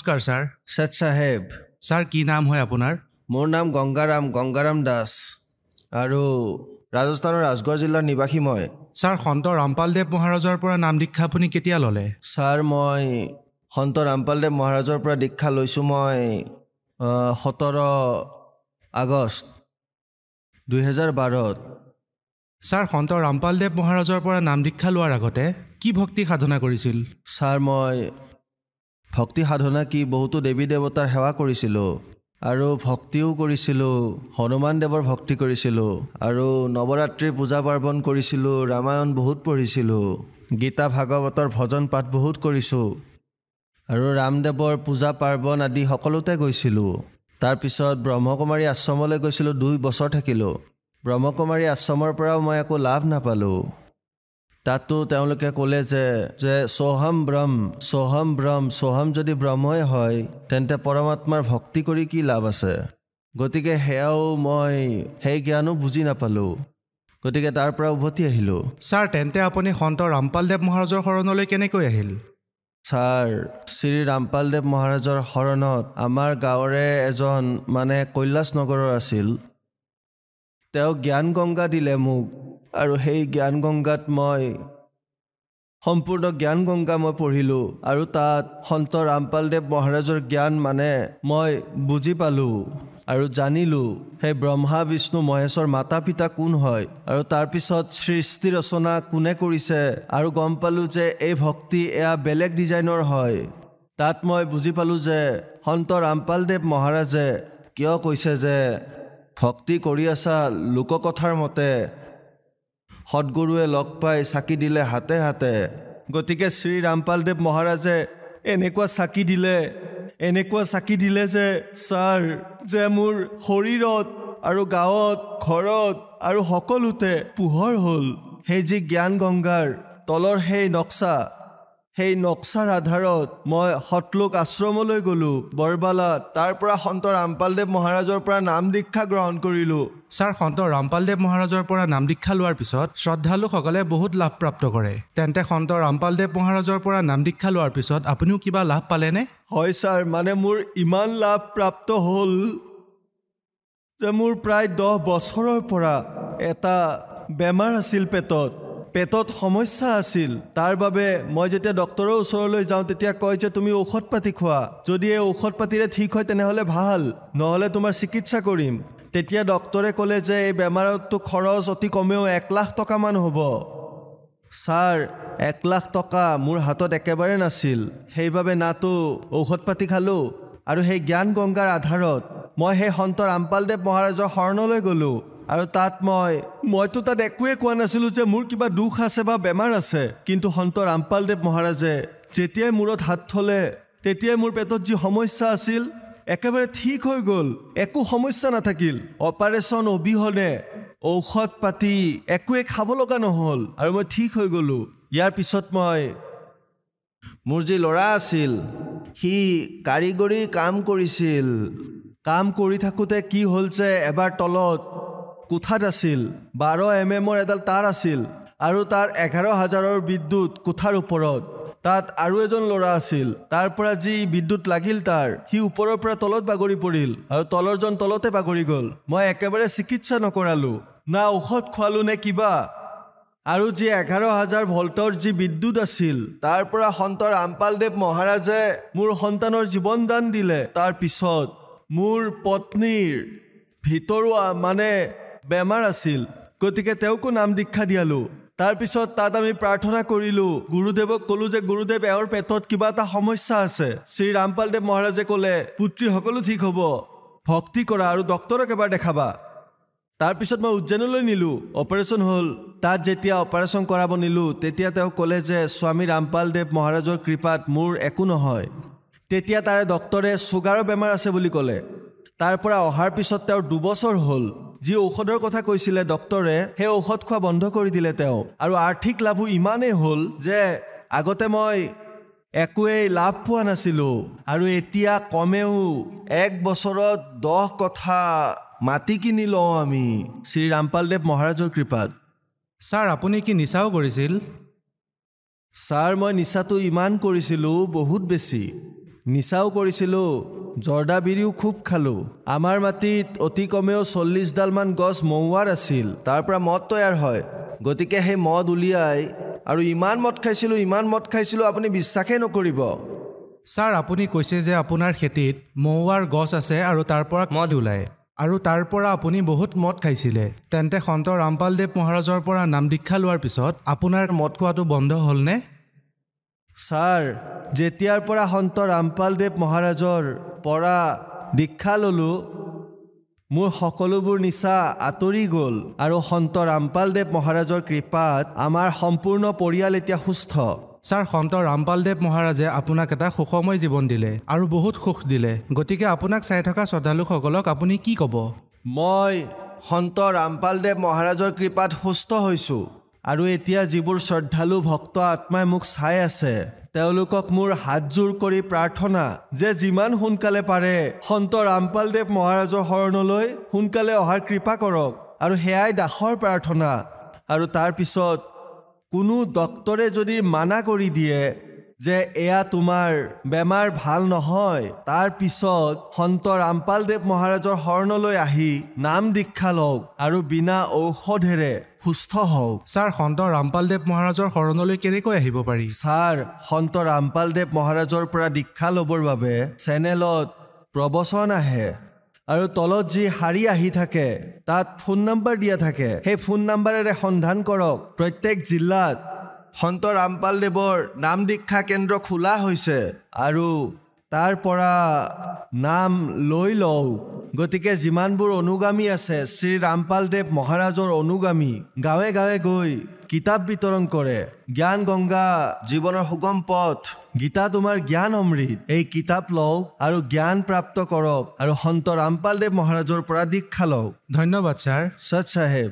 নমস্কাৰ ছাৰ। শেঠ চাহেব। ছাৰ কি নাম হয় আপোনাৰ? মোৰ নাম গংগাৰাম দাস আৰু ৰাজস্থানৰ ৰাজগড় জিলাৰ নিবাসী মই। ছাৰ সন্ত ৰামপালদেৱ মহাৰাজৰ পৰা নাম দীক্ষা আপুনি কেতিয়া ল'লে? ছাৰ মই সন্ত ৰামপালদেৱ মহাৰাজৰ পৰা দীক্ষা লৈছোঁ মই 17 আগষ্ট 2012। ছাৰ সন্ত ৰামপালদেৱ মহাৰাজৰ পৰা নাম দীক্ষা লোৱাৰ আগতে কি ভক্তি সাধনা কৰিছিল? ছাৰ মই ভক্তি সাধনা কি বহুতো দেৱী দেৱতাৰ সেৱা কৰিছিলোঁ আৰু ভক্তিও কৰিছিলোঁ। হনুমান দেৱৰ ভক্তি কৰিছিলোঁ আৰু নৱৰাত্ৰিৰ পূজা পাৰ্বণ কৰিছিলোঁ। ৰামায়ণ বহুত পঢ়িছিলোঁ, গীতা ভাগৱতৰ ভজন পাঠ বহুত কৰিছোঁ আৰু ৰামদেৱৰ পূজা পাৰ্বণ আদি সকলোতে গৈছিলোঁ। তাৰপিছত ব্ৰহ্মকুমাৰী আশ্ৰমলৈ গৈছিলোঁ, 2 বছৰ থাকিলোঁ। ব্ৰহ্মকুমাৰী আশ্ৰমৰ পৰাও মই একো লাভ নাপালোঁ। তাতো তেওঁলোকে ক'লে যে সোহম ব্ৰহ্ম যদি ব্ৰহ্মই হয় তেন্তে পৰমাত্মাৰ ভক্তি কৰি কি লাভ আছে। গতিকে সেয়াও মই সেই জ্ঞানো বুজি নাপালোঁ। গতিকে তাৰ পৰা উভতি আহিলোঁ। ছাৰ তেন্তে আপুনি সন্ত ৰামপালদেৱ মহাৰাজৰ শৰণলৈ কেনেকৈ আহিল? ছাৰ শ্ৰী ৰামপালদেৱ মহাৰাজৰ শৰণত আমাৰ গাঁৱৰে এজন কৈলাশ নগৰৰ আছিল। তেওঁ জ্ঞান গংগা দিলে মোক আৰু সেই জ্ঞান গংগাত মই সম্পূৰ্ণ জ্ঞান গংগা মই পঢ়িলোঁ আৰু তাত সন্ত ৰামপালদেৱ মহাৰাজৰ জ্ঞান মই বুজি পালোঁ আৰু জানিলোঁ সেই ব্ৰহ্মা বিষ্ণু মহেশৰ মাতা পিতা কোন হয় আৰু তাৰপিছত সৃষ্টি ৰচনা কোনে কৰিছে আৰু গম পালোঁ যে এই ভক্তি এয়া বেলেগ ডিজাইনৰ হয়। তাত মই বুজি পালোঁ যে সন্ত ৰামপালদেৱ মহাৰাজে কিয় কৈছে যে ভক্তি কৰি আছা লোককথাৰ মতে সদগুৰুৱে লগ পাই চাকি দিলে হাতে হাতে। গতিকে শ্ৰী ৰামপালদেৱ মহাৰাজে এনেকুৱা চাকি দিলে যে ছাৰ যে মোৰ শৰীৰত আৰু গাঁৱত ঘৰত আৰু সকলোতে পোহৰ হ'ল। সেই যি জ্ঞান গংগাৰ তলৰ সেই নক্সাৰ আধাৰত মই সতলোক আশ্ৰমলৈ গ'লোঁ বৰবালাত। তাৰ পৰা সন্ত ৰামপালদেৱ মহাৰাজৰ পৰা নাম দীক্ষা গ্ৰহণ কৰিলোঁ। ছাৰ সন্ত ৰামপালদেৱ মহাৰাজৰ পৰা নাম দীক্ষা লোৱাৰ পিছত শ্ৰদ্ধালুসকলে বহুত লাভ প্ৰাপ্ত কৰে। তেন্তে সন্ত ৰামপালদেৱ মহাৰাজৰ পৰা নাম দীক্ষা লোৱাৰ পিছত আপুনিও কিবা লাভ পালেনে? হয় ছাৰ, মোৰ ইমান লাভ প্ৰাপ্ত হ'ল যে মোৰ প্ৰায় 10 বছৰৰ পৰা এটা বেমাৰ আছিল, পেটত সমস্যা আছিল। তাৰ বাবে মই যেতিয়া ডক্তৰৰ ওচৰলৈ যাওঁ তেতিয়া কয় যে তুমি ঔষধ পাতি খোৱা, যদি এই ঔষধ পাতিৰে ঠিক হয় তেনেহ'লে ভাল, নহ'লে তোমাৰ চিকিৎসা কৰিম। তেতিয়া ডক্তৰে ক'লে যে এই বেমাৰতটো খৰচ অতি কমেও 1 লাখ টকামান হ'ব। ছাৰ 1 লাখ টকা মোৰ হাতত একেবাৰে নাছিল। সেইবাবে নাতো ঔষধ পাতি খালোঁ আৰু সেই জ্ঞান গংগাৰ আধাৰত মই সেই সন্ত ৰামপালদেৱ মহাৰাজৰ শৰণলৈ গ'লোঁ আৰু তাত মইতো তাত একোৱে কোৱা নাছিলোঁ যে মোৰ কিবা দুখ আছে বা বেমাৰ আছে। কিন্তু সন্ত ৰামপালদেৱ মহাৰাজে যেতিয়াই মূৰত হাত থলে তেতিয়াই মোৰ পেটত যি সমস্যা আছিল একেবাৰে ঠিক হৈ গ'ল, একো সমস্যা নাথাকিল। অপাৰেশ্যন অবিহনে ঔষধ পাতি একোৱে খাব লগা নহ'ল আৰু মই ঠিক হৈ গ'লোঁ। ইয়াৰ পিছত মোৰ যি ল'ৰা আছিল সি কাৰিকৰীৰ কাম কৰিছিল। কাম কৰি থাকোঁতে কি হ'ল যে এবাৰ তলত কোঠাত আছিল 12 mm এডাল তাঁৰ আছিল আৰু তাৰ 11,000ৰ বিদ্যুৎ কোঠাৰ ওপৰত। তাত আৰু এজন ল'ৰা আছিল, তাৰ পৰা যি বিদ্যুৎ লাগিল সি ওপৰৰ পৰা তলত বাগৰি পৰিল আৰু তলৰজন তলতে বাগৰি গ'ল। মই একেবাৰে চিকিৎসা নকৰালোঁ, না ঔষধ খোৱালোঁ নে কিবা। আৰু যি 11,000 ভল্টৰ যি বিদ্যুৎ আছিল তাৰ পৰা সন্ত ৰামপালদেৱ মহাৰাজে মোৰ সন্তানৰ জীৱন দান দিলে। তাৰ পিছত মোৰ পত্নীৰ ভিতৰুৱা বেমাৰ আছিল, গতিকে তেওঁকো নাম দীক্ষা দিয়ালোঁ। তাৰপিছত তাত আমি প্ৰাৰ্থনা কৰিলোঁ, গুৰুদেৱক ক'লোঁ যে গুৰুদেৱ এওঁৰ পেটত কিবা এটা সমস্যা আছে। শ্ৰী ৰামপালদেৱ মহাৰাজে ক'লে পুত্ৰী সকলো ঠিক হ'ব, ভক্তি কৰা আৰু ডক্তৰক এবাৰ দেখাবা। তাৰপিছত মই উজ্জয়নলৈ নিলোঁ, অপাৰেশ্যন হ'ল। তাত যেতিয়া অপাৰেশ্যন কৰাব নিলোঁ তেতিয়া তেওঁ ক'লে যে স্বামী ৰামপালদেৱ মহাৰাজৰ কৃপাত মোৰ একো নহয়। তেতিয়া তাৰে ডক্তৰে চুগাৰৰ বেমাৰ আছে বুলি ক'লে। তাৰ পৰা অহাৰ পিছত তেওঁৰ 2 বছৰ হ'ল। যি ঔষধৰ কথা কৈছিলে ডক্তৰে সেই ঔষধ খোৱা বন্ধ কৰি দিলে তেওঁ, আৰু আৰ্থিক লাভো ইমানেই হ'ল যে আগতে মই একোৱেই লাভ পোৱা নাছিলোঁ আৰু এতিয়া কমেও 1 বছৰত 10 কঠা মাটি কিনি লওঁ আমি শ্ৰী ৰামপালদেৱ মহাৰাজৰ কৃপাত। ছাৰ আপুনি কি নিচাও কৰিছিল? ছাৰ মই নিচাটো ইমান কৰিছিলোঁ বহুত বেছি, নিচাও কৰিছিলোঁ, জৰ্দা বিৰিও খুব খালোঁ। আমাৰ মাটিত অতি কমেও 40ডালমান গছ মহুৱাৰ আছিল, তাৰ পৰা মদ তৈয়াৰ হয়। গতিকে সেই মদ উলিয়াই আৰু ইমান মদ খাইছিলোঁ আপুনি বিশ্বাসেই নকৰিব। ছাৰ, আপুনি কৈছে যে আপোনাৰ খেতিত মহুৱাৰ গছ আছে আৰু তাৰ পৰা মদ ওলায়, আৰু তাৰ পৰা আপুনি বহুত মদ খাইছিলে। তেন্তে সন্ত ৰামপালদেৱ মহাৰাজৰ পৰা নাম দীক্ষা লোৱাৰ পিছত আপোনাৰ মদ খোৱাটো বন্ধ হ'লনে? ছাৰ, যেতিয়াৰ পৰা সন্ত ৰামপালদেৱ মহাৰাজৰ পৰা দীক্ষা ল'লোঁ, মোৰ সকলোবোৰ নিচা আঁতৰি গ'ল আৰু সন্ত ৰামপালদেৱ মহাৰাজৰ কৃপাত আমাৰ সম্পূৰ্ণ পৰিয়াল এতিয়া সুস্থ। ছাৰ, সন্ত ৰামপালদেৱ মহাৰাজে আপোনাক এটা সুখময় জীৱন দিলে আৰু বহুত সুখ দিলে। গতিকে আপোনাক চাই থকা শ্ৰদ্ধালুসকলক আপুনি কি ক'ব? মই সন্ত ৰামপালদেৱ মহাৰাজৰ কৃপাত সুস্থ হৈছোঁ আৰু এতিয়া যিবোৰ শ্ৰদ্ধালু ভক্ত আত্মাই মোক চাই আছে, তেওঁলোকক মোৰ হাতযোৰ কৰি প্ৰাৰ্থনা যে যিমান সোনকালে পাৰে সন্ত ৰামপালদেৱ মহাৰাজৰ শৰণলৈ সোনকালে অহাৰ কৃপা কৰক। আৰু সেয়াই দাসৰ প্ৰাৰ্থনা। আৰু তাৰপিছত কোনো ডক্তৰে যদি মানা কৰি দিয়ে যে এয়া তোমাৰ বেমাৰ ভাল নহয়, তাৰ পিছত সন্ত ৰামপালদেৱ মহাৰাজৰ শৰণলৈ আহি নাম দীক্ষা লওক আৰু বিনা ঔষধেৰে সুস্থ হওক। ছাৰ, সন্ত ৰামপালদেৱ মহাৰাজৰ শৰণলৈ কেনেকৈ আহিব পাৰি? ছাৰ, সন্ত ৰামপালদেৱ মহাৰাজৰ পৰা দীক্ষা ল'বৰ বাবে চেনেলত প্ৰবচন আহে আৰু তলত যি শাৰী আহি থাকে তাত ফোন নম্বৰ দিয়া থাকে। সেই ফোন নম্বৰেৰে সন্ধান কৰক। প্ৰত্যেক জিলাত সন্ত ৰামপালদেৱৰ নাম দীক্ষা কেন্দ্ৰ খোলা হৈছে আৰু তাৰ পৰা নাম লৈ লওঁ। গতিকে যিমানবোৰ অনুগামী আছে শ্ৰী ৰামপালদেৱ মহাৰাজৰ অনুগামী, গাঁৱে গাঁৱে গৈ কিতাপ বিতৰণ কৰে। জ্ঞান গংগা, জীৱনৰ সুগম পথ, গীতা তোমাৰ জ্ঞান অমৃত, এই কিতাপ লওক আৰু জ্ঞান প্ৰাপ্ত কৰক আৰু সন্ত ৰামপালদেৱ মহাৰাজৰ পৰা দীক্ষা লওক। ধন্যবাদ ছাৰ। সৎ চাহেব।